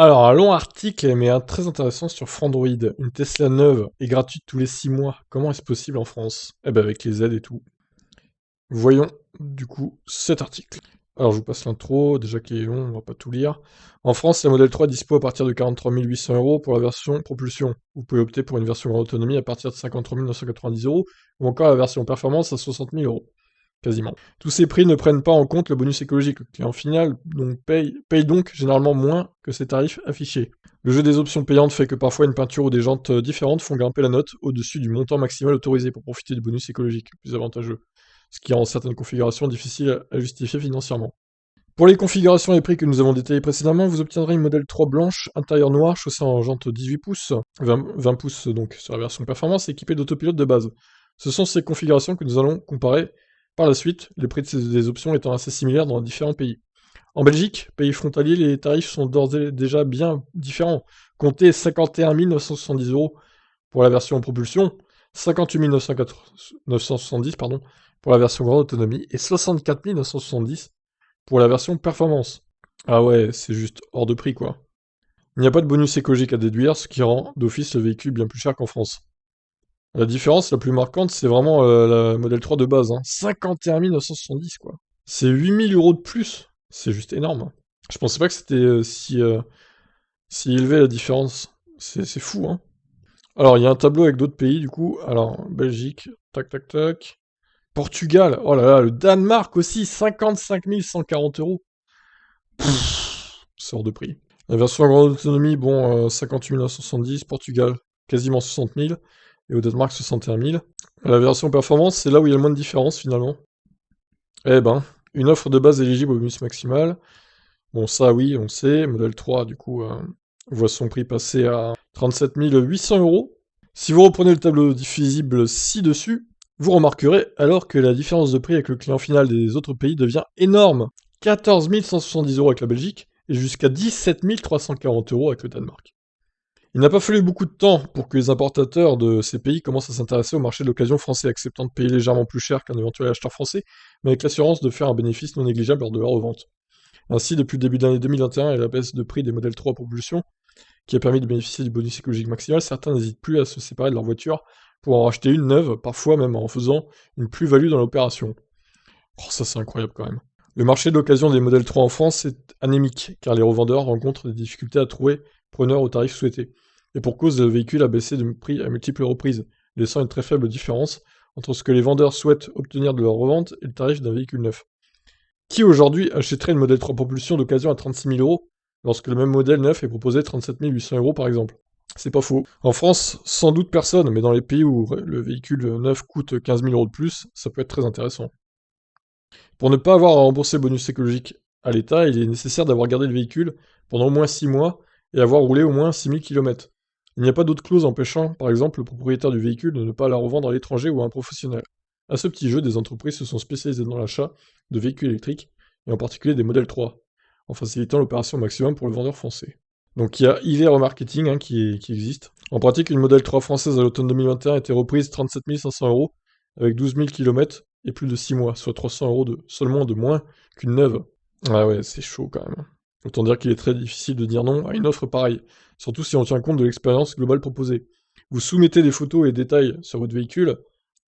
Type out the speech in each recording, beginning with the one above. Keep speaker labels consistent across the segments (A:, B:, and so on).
A: Alors, un long article, mais un très intéressant sur Frandroid. Une Tesla neuve est gratuite tous les 6 mois. Comment est-ce possible en France? Eh ben avec les aides et tout. Voyons du coup cet article. Alors je vous passe l'intro, déjà qui est long, on va pas tout lire. En France, la Model 3 est dispo à partir de 43 800 euros pour la version propulsion. Vous pouvez opter pour une version grande autonomie à partir de 53 990 euros, ou encore la version performance à 60 000 euros. Quasiment. Tous ces prix ne prennent pas en compte le bonus écologique. Le client final paye donc généralement moins que ses tarifs affichés. Le jeu des options payantes fait que parfois une peinture ou des jantes différentes font grimper la note au-dessus du montant maximal autorisé pour profiter du bonus écologique plus avantageux, ce qui rend certaines configurations difficiles à justifier financièrement. Pour les configurations et prix que nous avons détaillés précédemment, vous obtiendrez une modèle 3 blanche, intérieur noir, chaussée en jante 18 pouces, 20 pouces donc sur la version performance, équipée d'autopilote de base. Ce sont ces configurations que nous allons comparer par la suite, les prix des options étant assez similaires dans différents pays. En Belgique, pays frontalier, les tarifs sont d'ores et déjà bien différents. Comptez 51 970 euros pour la version propulsion, 58 970 pardon, pour la version grande autonomie et 64 970 pour la version performance. Ah ouais, c'est juste hors de prix quoi. Il n'y a pas de bonus écologique à déduire, ce qui rend d'office le véhicule bien plus cher qu'en France. La différence la plus marquante, c'est vraiment la Model 3 de base, hein. 51 970 quoi. C'est 8 000 euros de plus. C'est juste énorme, hein. Je pensais pas que c'était si élevé la différence. C'est fou, hein. Alors, il y a un tableau avec d'autres pays, du coup. Alors, Belgique, tac, tac, tac. Portugal, oh là là, le Danemark aussi, 55 140 euros. C'est hors de prix. La version à grande autonomie, bon, 58 970, Portugal, quasiment 60 000, et au Danemark, 61 000. La version performance, c'est là où il y a le moins de différence, finalement. Eh ben, une offre de base éligible au bonus maximal. Bon, ça, oui, on sait. Modèle 3, du coup, voit son prix passer à 37 800 euros. Si vous reprenez le tableau diffusible ci-dessus, vous remarquerez alors que la différence de prix avec le client final des autres pays devient énorme. 14 170 euros avec la Belgique et jusqu'à 17 340 euros avec le Danemark. Il n'a pas fallu beaucoup de temps pour que les importateurs de ces pays commencent à s'intéresser au marché de l'occasion français, acceptant de payer légèrement plus cher qu'un éventuel acheteur français, mais avec l'assurance de faire un bénéfice non négligeable lors de leur revente. Ainsi, depuis le début de l'année 2021 et la baisse de prix des modèles 3 propulsion, qui a permis de bénéficier du bonus écologique maximal, certains n'hésitent plus à se séparer de leur voiture pour en racheter une neuve, parfois même en faisant une plus-value dans l'opération. Oh, ça c'est incroyable quand même. Le marché de l'occasion des modèles 3 en France est anémique, car les revendeurs rencontrent des difficultés à trouver preneurs au tarif souhaité. Et pour cause, le véhicule a baissé de prix à multiples reprises, laissant une très faible différence entre ce que les vendeurs souhaitent obtenir de leur revente et le tarif d'un véhicule neuf. Qui aujourd'hui achèterait une modèle 3 propulsion d'occasion à 36 000 euros, lorsque le même modèle neuf est proposé 37 800 euros par exemple? C'est pas faux. En France, sans doute personne, mais dans les pays où le véhicule neuf coûte 15 000 euros de plus, ça peut être très intéressant. Pour ne pas avoir à rembourser le bonus écologique à l'État, il est nécessaire d'avoir gardé le véhicule pendant au moins 6 mois et avoir roulé au moins 6 000 km. Il n'y a pas d'autre clause empêchant, par exemple, le propriétaire du véhicule de ne pas la revendre à l'étranger ou à un professionnel. À ce petit jeu, des entreprises se sont spécialisées dans l'achat de véhicules électriques, et en particulier des modèles 3, en facilitant l'opération au maximum pour le vendeur français. Donc il y a IV Remarketing qui existe. En pratique, une modèle 3 française à l'automne 2021 a été reprise 37 500 euros avec 12 000 km et plus de 6 mois, soit 300 euros seulement de moins qu'une neuve. Ah ouais, c'est chaud quand même. Autant dire qu'il est très difficile de dire non à une offre pareille, surtout si on tient compte de l'expérience globale proposée. Vous soumettez des photos et détails sur votre véhicule,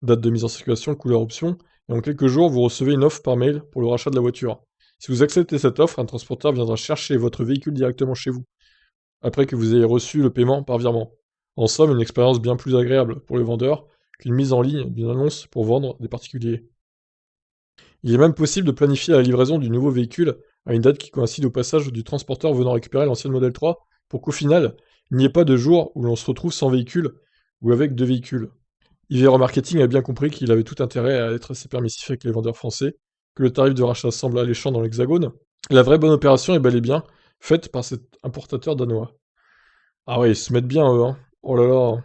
A: date de mise en circulation, couleur option, et en quelques jours, vous recevez une offre par mail pour le rachat de la voiture. Si vous acceptez cette offre, un transporteur viendra chercher votre véhicule directement chez vous, après que vous ayez reçu le paiement par virement. En somme, une expérience bien plus agréable pour le vendeur qu'une mise en ligne d'une annonce pour vendre des particuliers. Il est même possible de planifier la livraison du nouveau véhicule à une date qui coïncide au passage du transporteur venant récupérer l'ancienne Model 3, pour qu'au final, il n'y ait pas de jour où l'on se retrouve sans véhicule, ou avec deux véhicules. IV Remarketing a bien compris qu'il avait tout intérêt à être assez permissif avec les vendeurs français, que le tarif de rachat semble alléchant dans l'Hexagone. La vraie bonne opération est bel et bien faite par cet importateur danois. Ah ouais, ils se mettent bien eux, hein. Oh là là.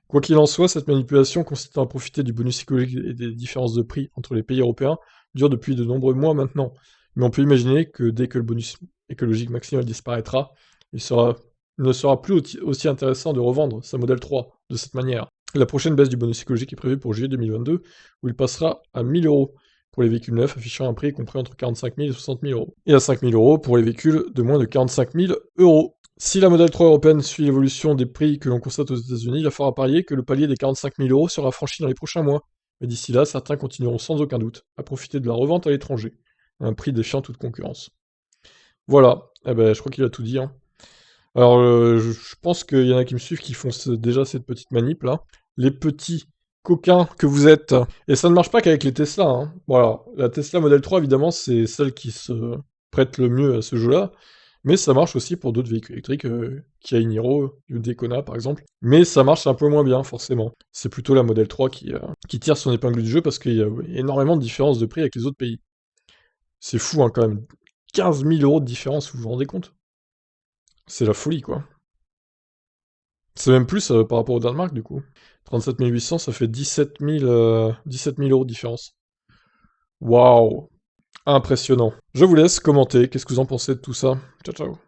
A: Quoi qu'il en soit, cette manipulation consistant à profiter du bonus écologique et des différences de prix entre les pays européens dure depuis de nombreux mois maintenant. Mais on peut imaginer que dès que le bonus écologique maximal disparaîtra, il ne sera plus aussi intéressant de revendre sa Model 3 de cette manière. La prochaine baisse du bonus écologique est prévue pour juillet 2022, où il passera à 1 000 euros pour les véhicules neufs, affichant un prix compris entre 45 000 et 60 000 euros, et à 5 000 euros pour les véhicules de moins de 45 000 euros. Si la Model 3 européenne suit l'évolution des prix que l'on constate aux États-Unis, il va falloir parier que le palier des 45 000 € sera franchi dans les prochains mois. Mais d'ici là, certains continueront sans aucun doute à profiter de la revente à l'étranger, à un prix défiant toute concurrence. Voilà, eh ben, je crois qu'il a tout dit, hein. Alors, je pense qu'il y en a qui me suivent qui font déjà cette petite manip là. Les petits coquins que vous êtes. Et ça ne marche pas qu'avec les Tesla, hein. Voilà, la Tesla Model 3, évidemment, c'est celle qui se prête le mieux à ce jeu-là. Mais ça marche aussi pour d'autres véhicules électriques, Kia Niro, Hyundai Kona par exemple. Mais ça marche un peu moins bien, forcément. C'est plutôt la Model 3 qui tire son épingle du jeu parce qu'il y a énormément de différences de prix avec les autres pays. C'est fou, hein, quand même. 15 000 € de différence, vous vous rendez compte? C'est la folie, quoi. C'est même plus par rapport au Danemark, du coup. 37 800, ça fait 17 000 € de différence. Waouh! Impressionnant. Je vous laisse commenter, qu'est-ce que vous en pensez de tout ça? Ciao, ciao.